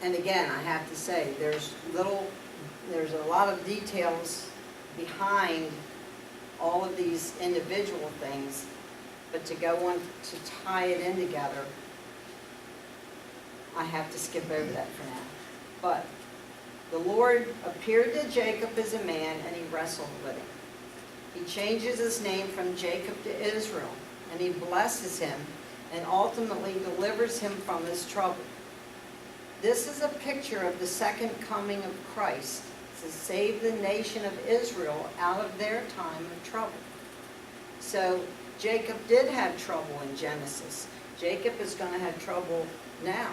And again, I have to say, there's a lot of details behind all of these individual things, but to go on to tie it in together, I have to skip over that for now. But the Lord appeared to Jacob as a man, and he wrestled with him. He changes his name from Jacob to Israel, and he blesses him and ultimately delivers him from his trouble. This is a picture of the second coming of Christ to save the nation of Israel out of their time of trouble. So Jacob did have trouble in Genesis. Jacob is going to have trouble now.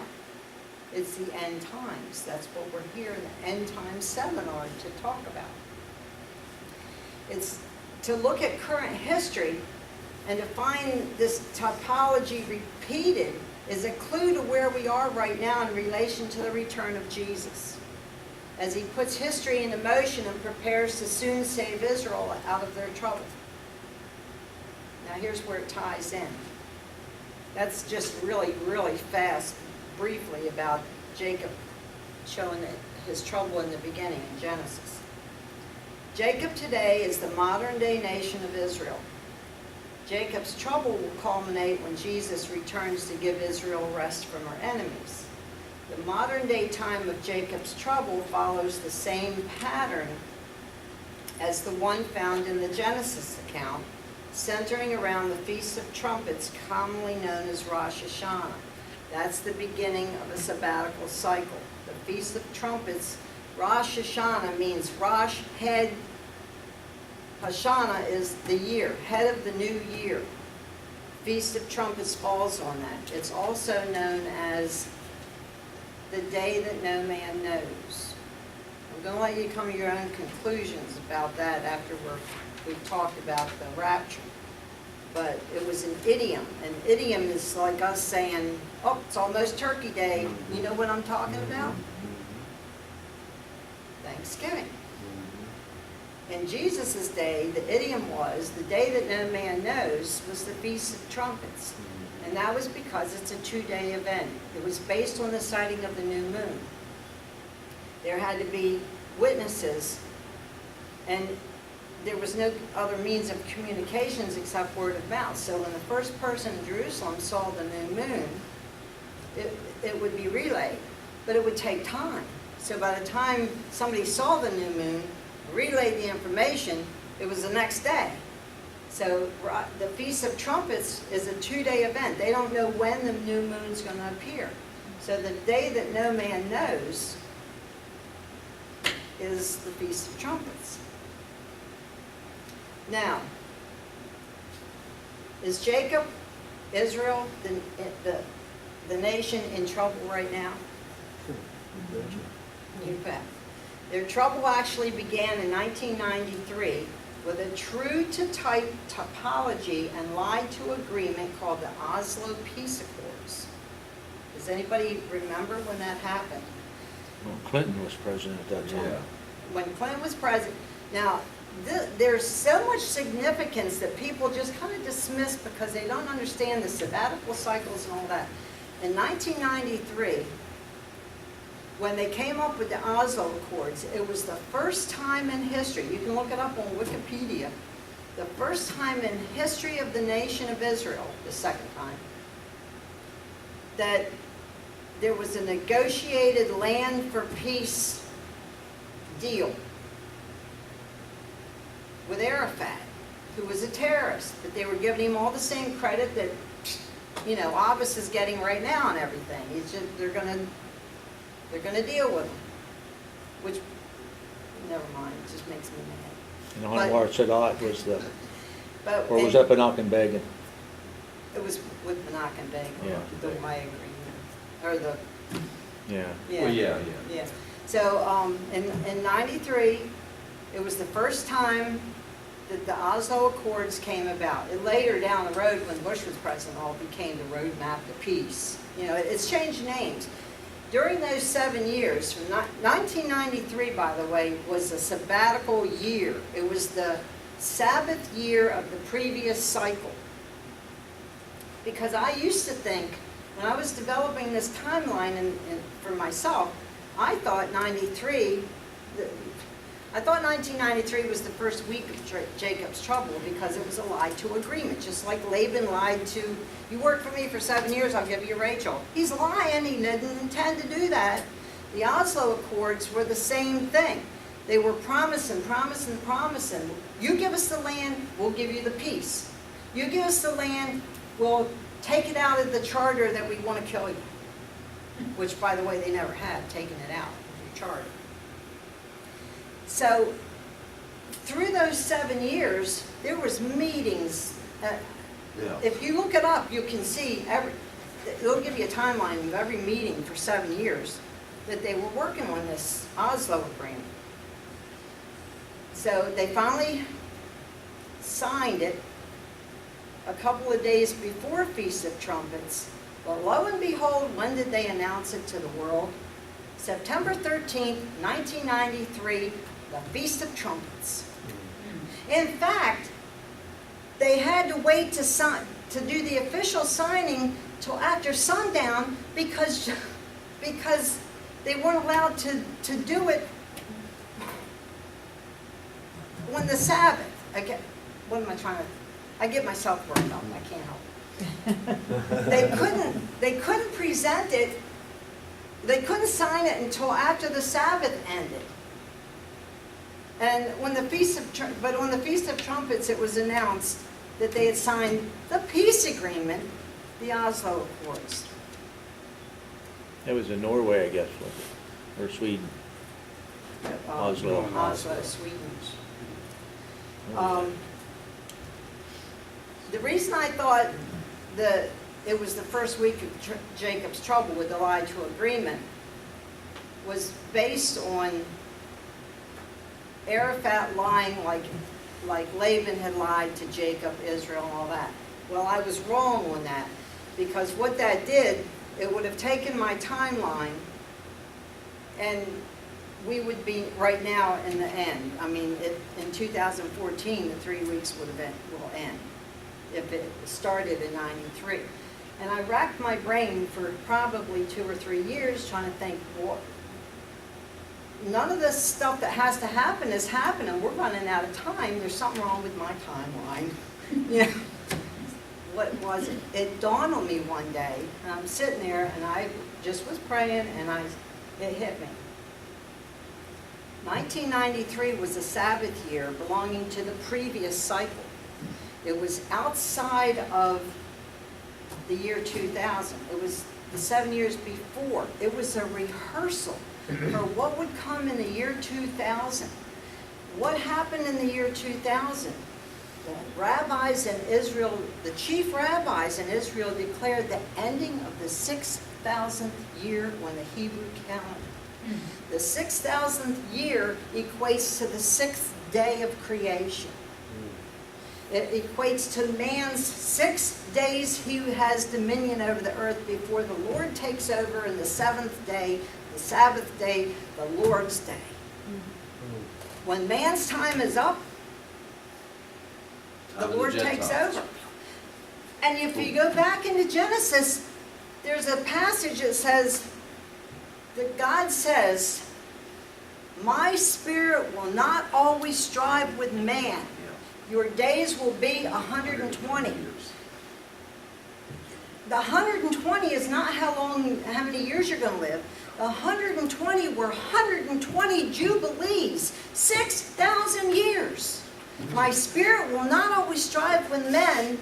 It's the end times. That's what we're here in the end times seminar to talk about. It's to look at current history and to find this typology repeated is a clue to where we are right now in relation to the return of Jesus, as he puts history into motion and prepares to soon save Israel out of their trouble. Now here's where it ties in. That's just really, really fast, briefly, about Jacob showing his trouble in the beginning in Genesis. Jacob today is the modern-day nation of Israel. Jacob's trouble will culminate when Jesus returns to give Israel rest from her enemies. The modern-day time of Jacob's trouble follows the same pattern as the one found in the Genesis account, centering around the Feast of Trumpets, commonly known as Rosh Hashanah. That's the beginning of a sabbatical cycle. The Feast of Trumpets, Rosh Hashanah means Rosh, head. Hashanah is the year, head of the new year. Feast of Trumpets falls on that. It's also known as the day that no man knows. I'm going to let you come to your own conclusions about that after we've talked about the rapture. But it was an idiom. An idiom is like us saying, oh, it's almost Turkey Day. You know what I'm talking about? Thanksgiving. In Jesus' day, the idiom was, the day that no man knows was the Feast of Trumpets. And that was because it's a 2-day event. It was based on the sighting of the new moon. There had to be witnesses, and there was no other means of communications except word of mouth. So when the first person in Jerusalem saw the new moon, it would be relayed, but it would take time. So by the time somebody saw the new moon, relayed the information, it was the next day. So the Feast of Trumpets is a 2-day event. They don't know when the new moon's going to appear. So the day that no man knows is the Feast of Trumpets. Now, is Jacob, Israel, the nation in trouble right now? You bet. Their trouble actually began in 1993 with a true-to-type topology and lie-to agreement called the Oslo Peace Accords. Does anybody remember when that happened? Well, Clinton was president at that time. Yeah. When Clinton was president. Now, there's so much significance that people just kind of dismiss because they don't understand the sabbatical cycles and all that. In 1993, when they came up with the Oslo Accords, it was the first time in history, you can look it up on Wikipedia, the first time in history of the nation of Israel, the second time, that there was a negotiated land for peace deal with Arafat, who was a terrorist, but they were giving him all the same credit that, you know, Abbas is getting right now and everything. He's just, they're going to deal with him, which, never mind, it just makes me mad. And Anwar Sadat was the, But or was that Menachem Begin? It was with Menachem Begin, Yeah. the May agreement, or the, Yeah. yeah. Well, yeah. Yeah. So in 93, it was the first time that the Oslo Accords came about. It later down the road, when Bush was president, all became the Roadmap to Peace. You know, it's changed names. During those 7 years, from 1993, by the way, was a sabbatical year. It was the Sabbath year of the previous cycle. Because I used to think, when I was developing this timeline for myself, I thought 1993 was the first week of Jacob's trouble because it was a lie to agreement, just like Laban lied to, you work for me for 7 years, I'll give you Rachel. He's lying, he didn't intend to do that. The Oslo Accords were the same thing. They were promising. You give us the land, we'll give you the peace. You give us the land, we'll take it out of the charter that we want to kill you. Which, by the way, they never had taken it out of the charter. So, through those 7 years, there was meetings. If you look it up, you can see, it'll give you a timeline of every meeting for 7 years that they were working on this Oslo Agreement. So they finally signed it a couple of days before Feast of Trumpets. But lo and behold, when did they announce it to the world? September 13th, 1993, the Feast of Trumpets. In fact, they had to wait to do the official signing till after sundown because they weren't allowed to do it on the Sabbath. What am I trying to? I get myself worked up. I can't help it. They couldn't present it. They couldn't sign it until after the Sabbath ended. And on the Feast of Trumpets, it was announced that they had signed the peace agreement, the Oslo Accords. It was in Norway, I guess, wasn't it? Or Sweden. Oslo. Oslo, Sweden. The reason I thought that it was the first week of Jacob's trouble with the lie to agreement was based on Arafat lying like Laban had lied to Jacob, Israel, and all that. Well, I was wrong on that because what that did, it would have taken my timeline and we would be right now in the end. I mean, in 2014, the 3 weeks will end if it started in 93. And I racked my brain for probably 2 or 3 years trying to think, well, none of this stuff that has to happen is happening. We're running out of time. There's something wrong with my timeline. You know, what was it? It dawned on me one day, and I'm sitting there, and I just was praying, and it hit me. 1993 was a Sabbath year belonging to the previous cycle. It was outside of the year 2000. It was the 7 years before. It was a rehearsal for what would come in the year 2000. What happened in the year 2000? The rabbis in Israel, the chief rabbis in Israel declared the ending of the 6,000th year on the Hebrew calendar. The 6,000th year equates to the 6th day of creation. It equates to man's 6 days he has dominion over the earth before the Lord takes over, and the 7th day, the Sabbath day, the Lord's day. When man's time is up, the Lord takes over. And if you go back into Genesis, there's a passage that says, that God says, my spirit will not always strive with man. Your days will be 120. The 120 is not how many years you're going to live. The 120 were 120 jubilees, 6,000 years. My spirit will not always strive with men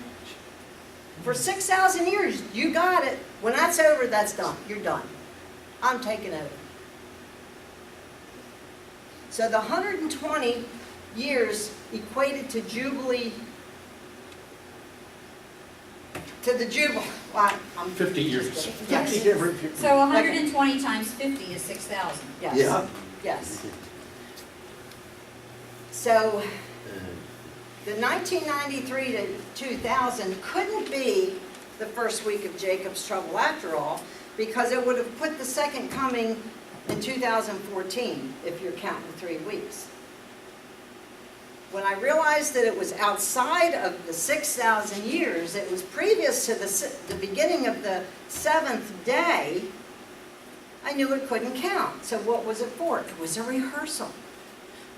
for 6,000 years. You got it. When that's over, that's done. You're done. I'm taking over. So the 120 years equated to Jubilee, to the Jubilee. Well, I'm 50 years. Yes. So 120 times 50 is 6,000. Yes. Yeah. Yes. So the 1993 to 2000 couldn't be the first week of Jacob's trouble after all, because it would have put the second coming in 2014 if you're counting 3 weeks. When I realized that it was outside of the 6,000 years, it was previous to the beginning of the 7th day, I knew it couldn't count. So what was it for? It was a rehearsal.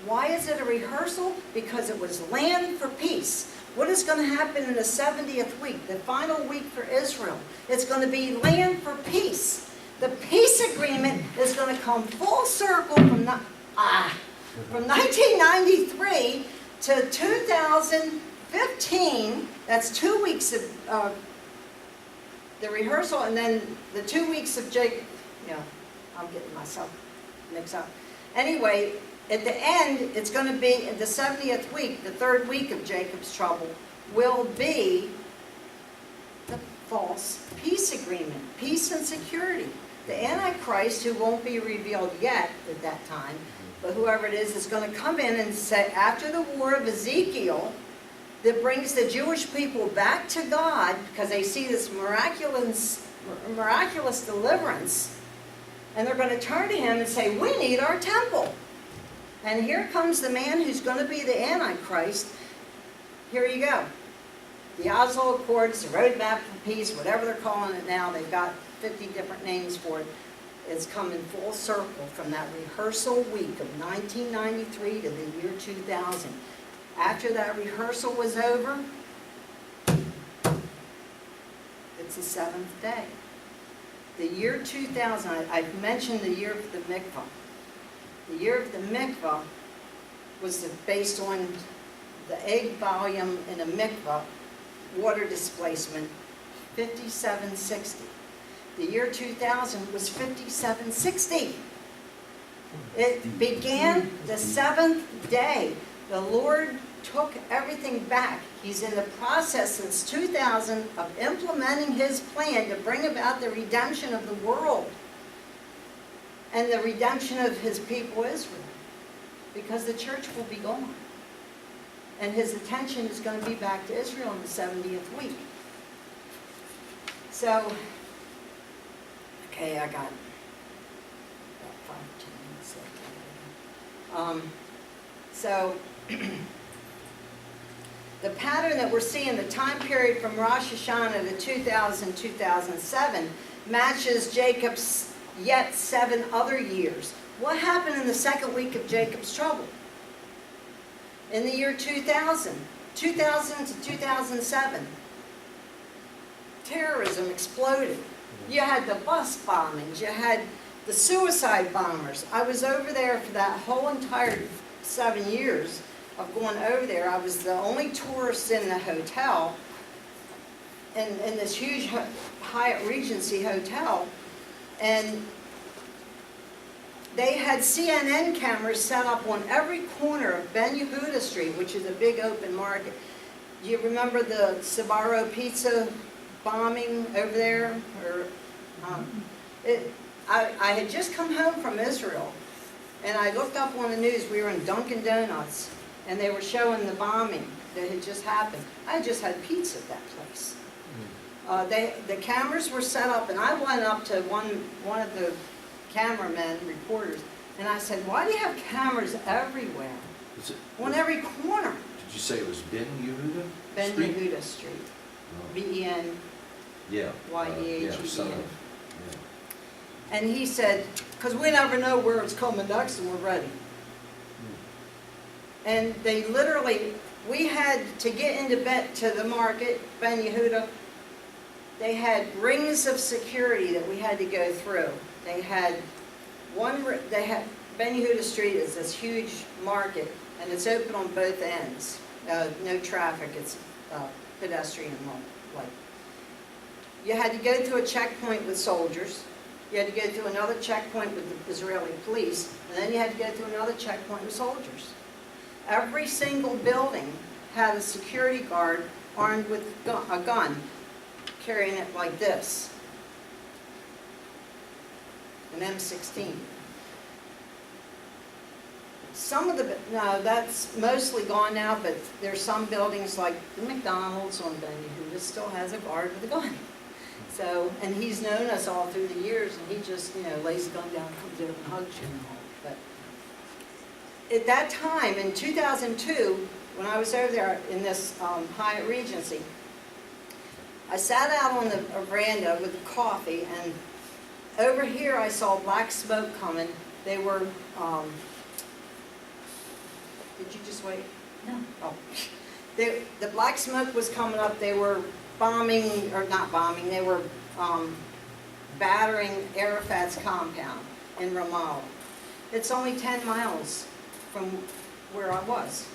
Why is it a rehearsal? Because it was land for peace. What is going to happen in the 70th week, the final week for Israel? It's going to be land for peace. The peace agreement is going to come full circle from 1993 to 2015. That's 2 weeks of the rehearsal, and then the 2 weeks of Jacob. I'm getting myself mixed up. Anyway, at the end, it's going to be in the 70th week, the 3rd week of Jacob's trouble, will be the false peace agreement, peace and security. The Antichrist, who won't be revealed yet at that time, but whoever it is going to come in and say, after the war of Ezekiel, that brings the Jewish people back to God, because they see this miraculous deliverance, and they're going to turn to him and say, we need our temple. And here comes the man who's going to be the Antichrist. Here you go. The Oslo Accords, the Roadmap for Peace, whatever they're calling it now, they've got 50 different names for it. It's coming full circle from that rehearsal week of 1993 to the year 2000. After that rehearsal was over, it's the 7th day. The year 2000, I've mentioned the year of the mikvah. The year of the mikvah was based on the egg volume in a mikvah, water displacement, 5760. The year 2000 was 5760. It began the 7th day. The Lord took everything back. He's in the process since 2000 of implementing his plan to bring about the redemption of the world and the redemption of his people Israel, because the church will be gone. And his attention is going to be back to Israel in the 70th week. So, okay, I got about 5 or 10 minutes left. So, the pattern that we're seeing, the time period from Rosh Hashanah to 2007, matches Jacob's yet 7 other years. What happened in the 2nd week of Jacob's trouble? In the year 2000 to 2007, terrorism exploded. You had the bus bombings, you had the suicide bombers. I was over there for that whole entire 7 years of going over there. I was the only tourist in the hotel, in this huge Hyatt Regency hotel, and they had CNN cameras set up on every corner of Ben Yehuda Street, which is a big open market. Do you remember the Sbarro Pizza bombing over there? I had just come home from Israel, and I looked up on the news. We were in Dunkin' Donuts, and they were showing the bombing that had just happened. I just had pizza at that place. The cameras were set up, and I went up to one of the cameramen, reporters, and I said, why do you have cameras everywhere? On every corner. Did you say it was Ben Yehuda? Ben Street? Yehuda Street. Oh. B-E-N. Yeah. Y-E-H-U-D-A. And he said, because we never know where it's coming next, and we're ready. And they literally, we had to get into to the market, Ben Yehuda. They had rings of security that we had to go through. They had Ben Yehuda Street is this huge market, and it's open on both ends. No traffic, it's pedestrian like. You had to go through a checkpoint with soldiers. You had to go through another checkpoint with the Israeli police, and then you had to go through another checkpoint with soldiers. Every single building had a security guard armed with a gun, carrying it like this. An M16. No, that's mostly gone now, but there's some buildings like the McDonald's on Ben Yehuda still has a guard with a gun. So, and he's known us all through the years, and he just, lays the gun down, comes over and hugs you and all. But at that time, in 2002, when I was over there in this Hyatt Regency, I sat out on the veranda with coffee, and over here I saw black smoke coming. They were, did you just wait? No. Oh. The black smoke was coming up. They were bombing, or not bombing, they were battering Arafat's compound in Ramallah. It's only 10 miles from where I was.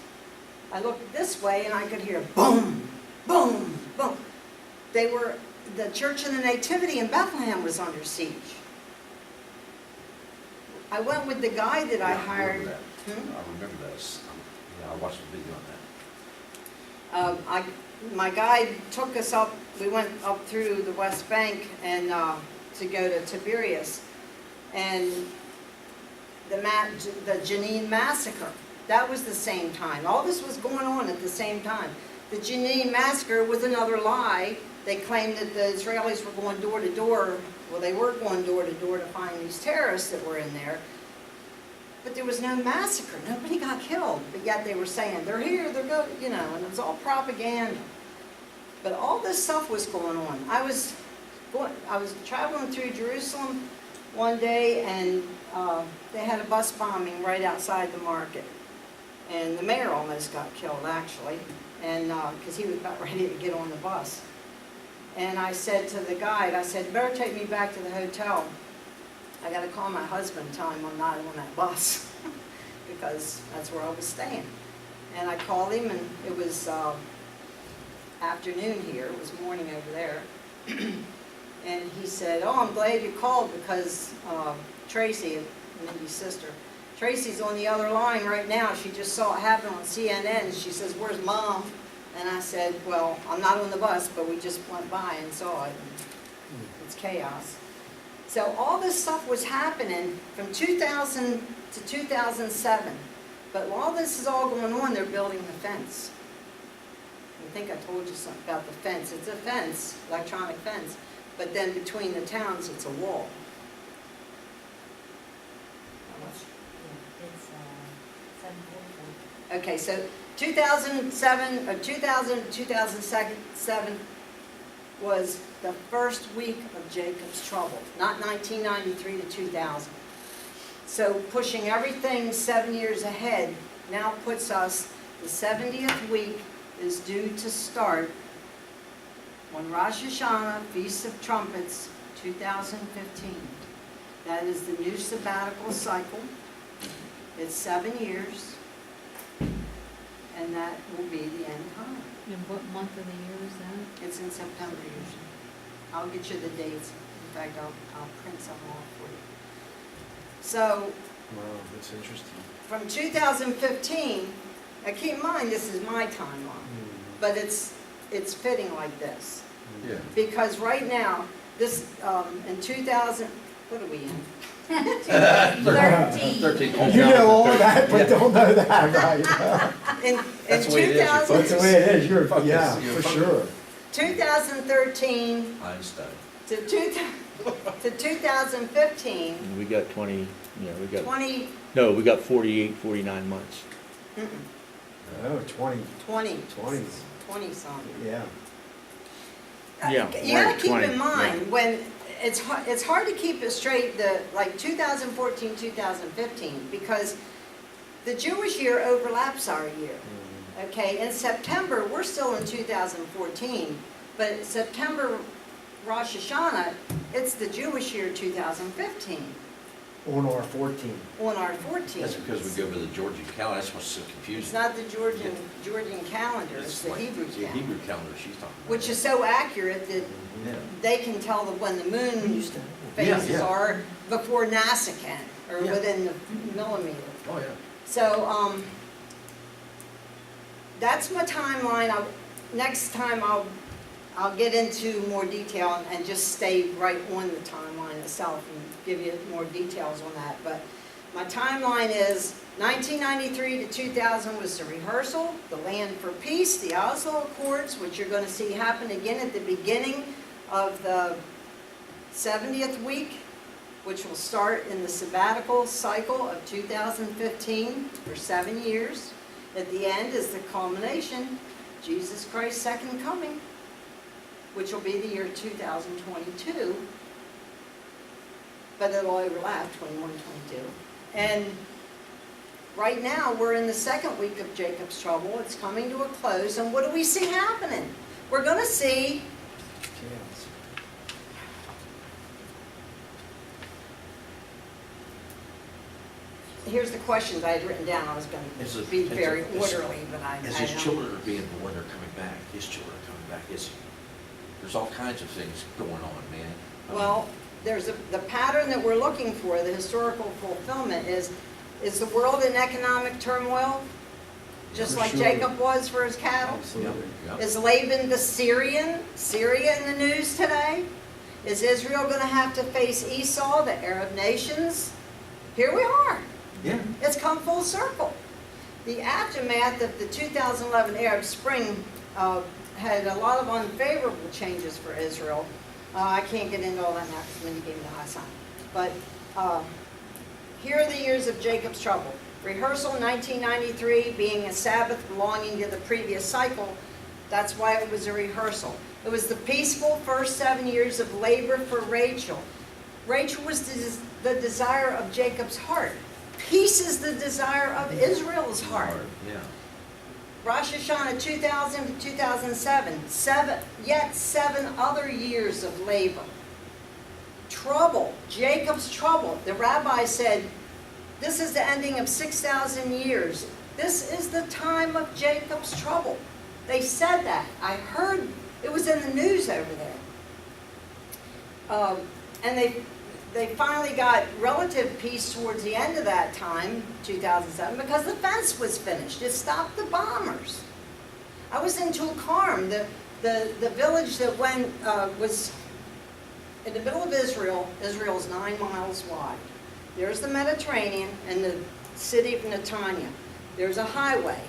I looked this way and I could hear boom, boom, boom. The Church of the Nativity in Bethlehem was under siege. I went with the guy that I Yeah, hired. remember that. Hmm? I remember that. Yeah, I watched the video on that. My guide took us up, we went up through the West Bank and to go to Tiberias. And the Jenin massacre, that was the same time. All this was going on at the same time. The Jenin massacre was another lie. They claimed that the Israelis were going door to door. Well, they were going door to door to find these terrorists that were in there. But there was no massacre. Nobody got killed. But yet they were saying, they're here, they're going, you know, and it was all propaganda. But all this stuff was going on. I was traveling through Jerusalem one day, and they had a bus bombing right outside the market. And the mayor almost got killed, actually, and because he was about ready to get on the bus. And I said to the guide, I said, you better take me back to the hotel. I got to call my husband and tell him I'm not on that bus because that's where I was staying. And I called him, and it was afternoon here. It was morning over there. And he said, oh, I'm glad you called because Tracy, Mindy's sister, Tracy's on the other line right now. She just saw it happen on CNN. She says, where's Mom? And I said, well, I'm not on the bus, but we just went by and saw it. It's chaos. So all this stuff was happening from 2000 to 2007. But while this is all going on, they're building the fence. I think I told you something about the fence. It's a fence, electronic fence. But then between the towns, it's a wall. It's 744. Okay, so 2007, or 2007 was the first week of Jacob's trouble, not 1993 to 2000. So pushing everything 7 years ahead now puts us, the 70th week is due to start on Rosh Hashanah, Feast of Trumpets, 2015. That is the new sabbatical cycle. It's 7 years, and that will be the end time. And what month of the year is that? It's in September usually. I'll get you the dates. In fact, I'll print some off for you. So, Wow, that's interesting. from 2015, now keep in mind this is my timeline, but it's fitting like this. Yeah. Because right now, this, in 2000, what are we in? 13. 13. You know all that, but don't know that, right? In That's the way it is, you're 2000 That's the way it is, you're, Focus, yeah, you're for focused. sure. 2013 Einstein. to 2015, And we got 20, yeah, we got, 20, no, we got 48, 49 months. Oh, 20, 20, 20, 20 something. yeah. Yeah, You right, gotta keep 20, in mind, when, it's hard to keep it straight, like 2014, 2015, because the Jewish year overlaps our year. Okay, in September, we're still in 2014, but September, Rosh Hashanah, it's the Jewish year 2015, On our 14. on our 14th. That's because we go by the Georgian calendar. That's what's so It's confusing. not the Georgian calendar, it's the like- Hebrew it's the calendar, Hebrew calendar she's talking about. which is so accurate that Yeah. they can tell when the moon Yeah, phases yeah. are before NASA can, or Yeah. within the millimeter. Oh, yeah. So, that's my timeline. Next time I'll get into more detail and just stay right on the timeline itself and give you more details on that. But my timeline is 1993 to 2000 was the rehearsal, the Land for Peace, the Oslo Accords, which you're going to see happen again at the beginning of the 70th week, which will start in the sabbatical cycle of 2015 for 7 years. At the end is the culmination, Jesus Christ's second coming, which will be the year 2022. but it'll overlap 21, 22. And right now, we're in the second week of Jacob's trouble. It's coming to a close, and what do we see happening? We're going to see Yes. here's the questions I had written down. I was going Is to it- be is it- very is- orderly, but I As his children are being born, they're coming back, his children are coming back, there's all kinds of things going on, man. I mean, Well, the pattern that we're looking for, the historical fulfillment is the world in economic turmoil, just For like sure. Jacob was for his cattle? Absolutely. Yep. Is Laban the Syria in the news today? Is Israel going to have to face Esau, the Arab nations? Here we are. Yeah. It's come full circle. The aftermath of the 2011 Arab Spring had a lot of unfavorable changes for Israel. I can't get into all that now because Mindy gave me the high sign. But here are the years of Jacob's trouble. Rehearsal 1993 being a Sabbath belonging to the previous cycle. That's why it was a rehearsal. It was the peaceful first 7 years of labor for Rachel. Rachel was the desire of Jacob's heart. Peace is the desire of Israel's heart. Yeah. Rosh Hashanah 2000 to 2007, yet 7 other years of labor. Trouble, Jacob's trouble. The rabbi said, this is the ending of 6,000 years. This is the time of Jacob's trouble. They said that. I heard, it was in the news over there. And they finally got relative peace towards the end of that time, 2007, because the fence was finished. It stopped the bombers. I was in Tulkarm, the village that was in the middle of Israel. Israel's 9 miles wide. There's the Mediterranean and the city of Netanya. There's a highway.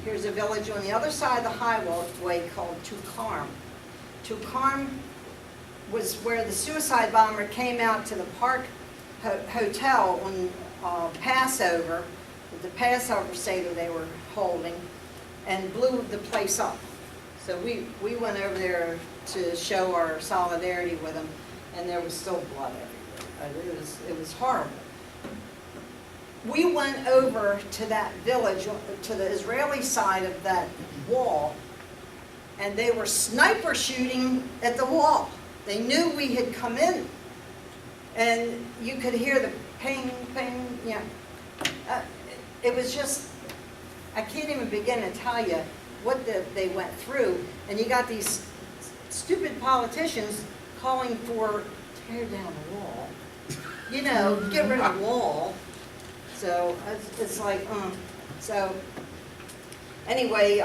Here's a village on the other side of the highway called Tulkarm. Tulkarm was where the suicide bomber came out to the Park Hotel on Passover, the Passover Seder they were holding, and blew the place up. So we went over there to show our solidarity with them, and there was still blood everywhere. It was horrible. We went over to that village, to the Israeli side of that wall, and they were sniper shooting at the wall. They knew we had come in, and you could hear the ping, ping, you know. It was just, I can't even begin to tell you what they went through. And you got these stupid politicians calling for tear down the wall. You know, get rid of the wall. So it's like, so anyway,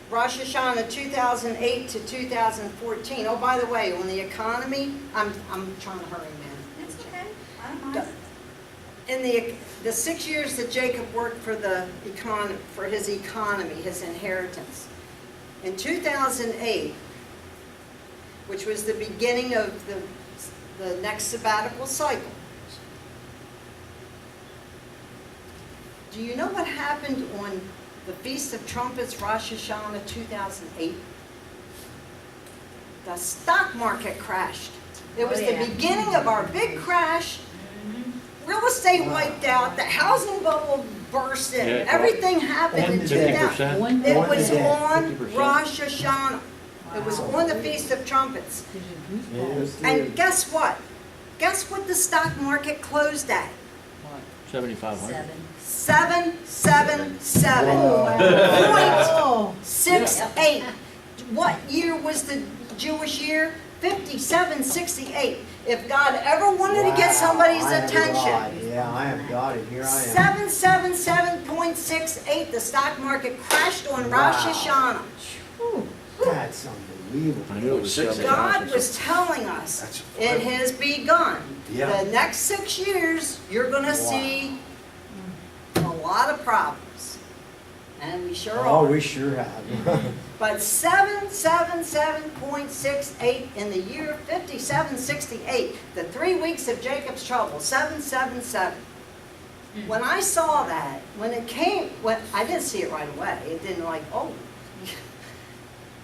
Rosh Hashanah 2008 to 2014. Oh, by the way, on the economy, I'm trying to hurry, man. It's okay. I don't mind. In the 6 years that Jacob worked for his economy, his inheritance, in 2008, which was the beginning of the next sabbatical cycle, do you know what happened on the Feast of Trumpets, Rosh Hashanah 2008? The stock market crashed. It was the beginning of our big crash. Real estate wiped out. The housing bubble burst in. Yeah, everything happened in 2000. 50%. It was on 50%. Rosh Hashanah. It was on the Feast of Trumpets. And guess what? Guess what the stock market closed at? 7,500. 777. Oh, 0.68. What year was the Jewish year? 5768. If God ever wanted to get somebody's attention, Yeah, I am God, and here I am. 777.68. The stock market crashed on Rosh Hashanah. That's unbelievable. I knew it was 6,000. God was telling us That's it has begun. Yeah. The next 6 years, you're going to see a lot of problems. And we sure Oh, are. we sure have. But 777.68 in the year 5768, the 3 weeks of Jacob's trouble, 777. When I saw that, when I didn't see it right away. It didn't like, oh.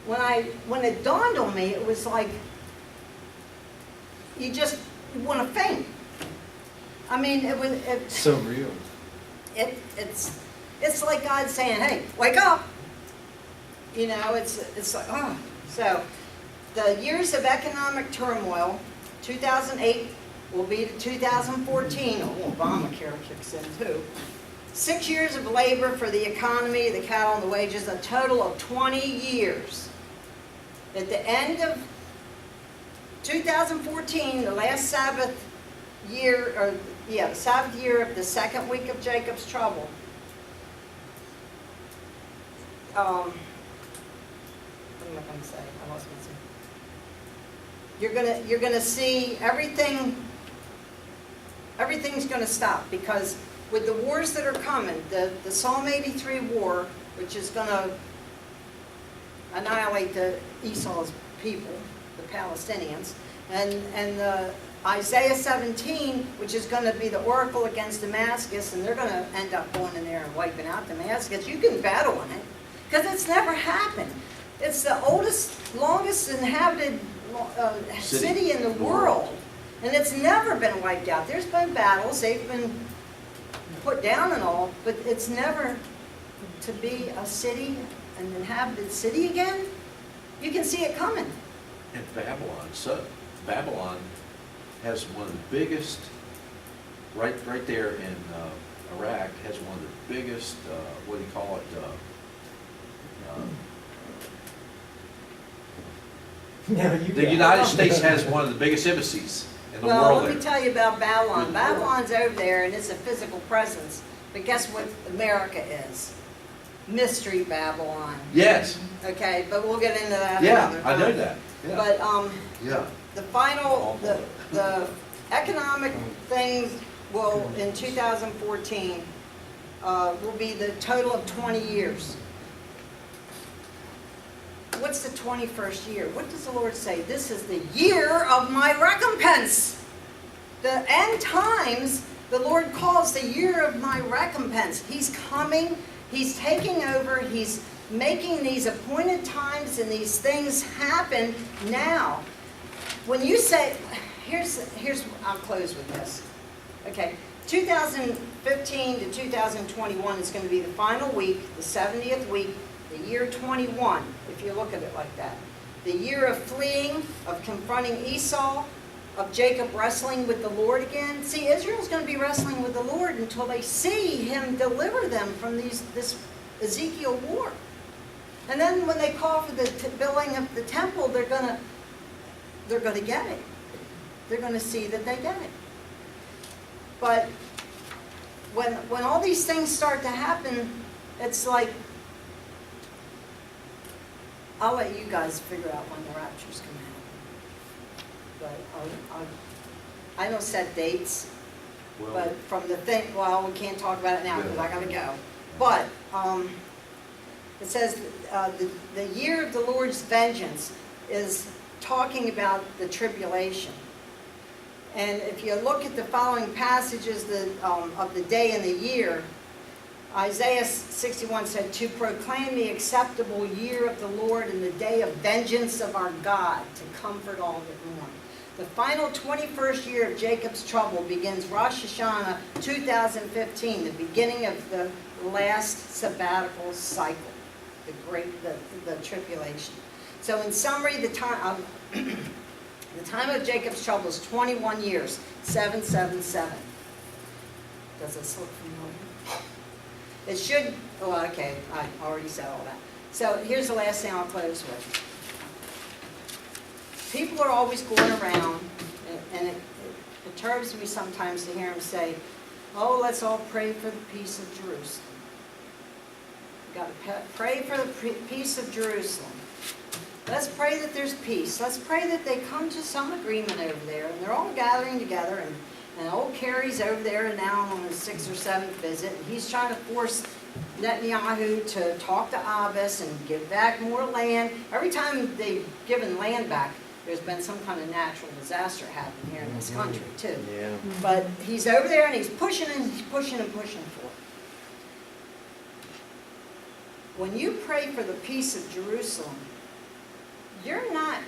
When it dawned on me, it was like, you just want to faint. I mean, So real. it's like God saying, hey, wake up. You know, it's like, oh. So, the years of economic turmoil, 2008 will be to 2014. Oh, Obamacare kicks in too. 6 years of labor for the economy, the cattle, and the wages, a total of 20 years. At the end of 2014, the last Sabbath year, the Sabbath year of the second week of Jacob's trouble, what am I going to say? I lost my thing. You're gonna see everything's going to stop, because with the wars that are coming, the Psalm 83 war, which is going to annihilate the Esau's people, the Palestinians, and the Isaiah 17, which is going to be the oracle against Damascus, and they're going to end up going in there and wiping out Damascus. You can battle on it, because it's never happened. It's the oldest, longest inhabited city in the world, and it's never been wiped out. There's been battles, they've been put down and all, but it's never to be a city, an inhabited city again. You can see it coming. And Babylon has one of the biggest, right there in Iraq, has one of the biggest, what do you call it? Yeah, you The got it. United States has one of the biggest embassies in the Well, world let me there. tell you about Babylon. Good Babylon's over there, and it's a physical presence. But guess what America is? Mystery Babylon. Yes, Okay, but we'll get into that yeah, another I know time. that, yeah. But Yeah. the final, the economic things will, in 2014, will be the total of 20 years. What's the 21st year? What does the Lord say? This is the year of my recompense. The end times, the Lord calls the year of my recompense. He's coming, He's taking over, He's making these appointed times and these things happen now. When you say, here's, I'll close with this. Okay, 2015 to 2021 is going to be the final week, the 70th week, the year 21, if you look at it like that. The year of fleeing, of confronting Esau, of Jacob wrestling with the Lord again. See, Israel's going to be wrestling with the Lord until they see Him deliver them from this Ezekiel war. And then when they call for the building of the temple, they're going to get it. They're going to see that they get it. But when all these things start to happen, it's like, I'll let you guys figure out when the rapture's going to happen. But I don't set dates, Well, but from the thing, well, we can't talk about it now because I got to go. But it says the year of the Lord's vengeance is talking about the tribulation. And if you look at the following passages of the day and the year, Isaiah 61 said, to proclaim the acceptable year of the Lord and the day of vengeance of our God, to comfort all that mourn. The final 21st year of Jacob's trouble begins Rosh Hashanah 2015, the beginning of the last sabbatical cycle, the tribulation. So in summary, the time of Jacob's trouble is 21 years, 777. Does this look familiar? It should, oh, okay, I already said all that. So here's the last thing I'll close with. People are always going around, and it perturbs me sometimes to hear them say, oh, let's all pray for the peace of Jerusalem. We've got to pray for the peace of Jerusalem. Let's pray that there's peace. Let's pray that they come to some agreement over there, and they're all gathering together, and old Kerry's over there now on his 6th or 7th visit, and he's trying to force Netanyahu to talk to Abbas and give back more land. Every time they've given land back, there's been some kind of natural disaster happening here in this country, too. Yeah. But he's over there, and he's pushing and he's pushing and pushing for it. When you pray for the peace of Jerusalem, you're not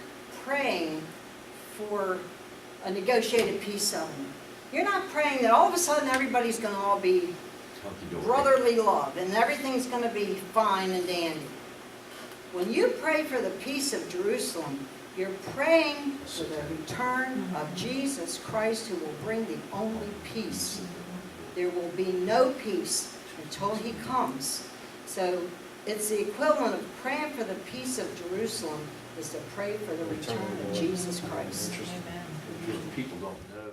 praying for a negotiated peace settlement. You're not praying that all of a sudden everybody's going to all be Hunky-dory. brotherly love and everything's going to be fine and dandy. When you pray for the peace of Jerusalem, you're praying for the return of Jesus Christ, who will bring the only peace. There will be no peace until he comes. So it's the equivalent of praying for the peace of Jerusalem is to pray for the return of Jesus Christ. Interesting. Because people don't know.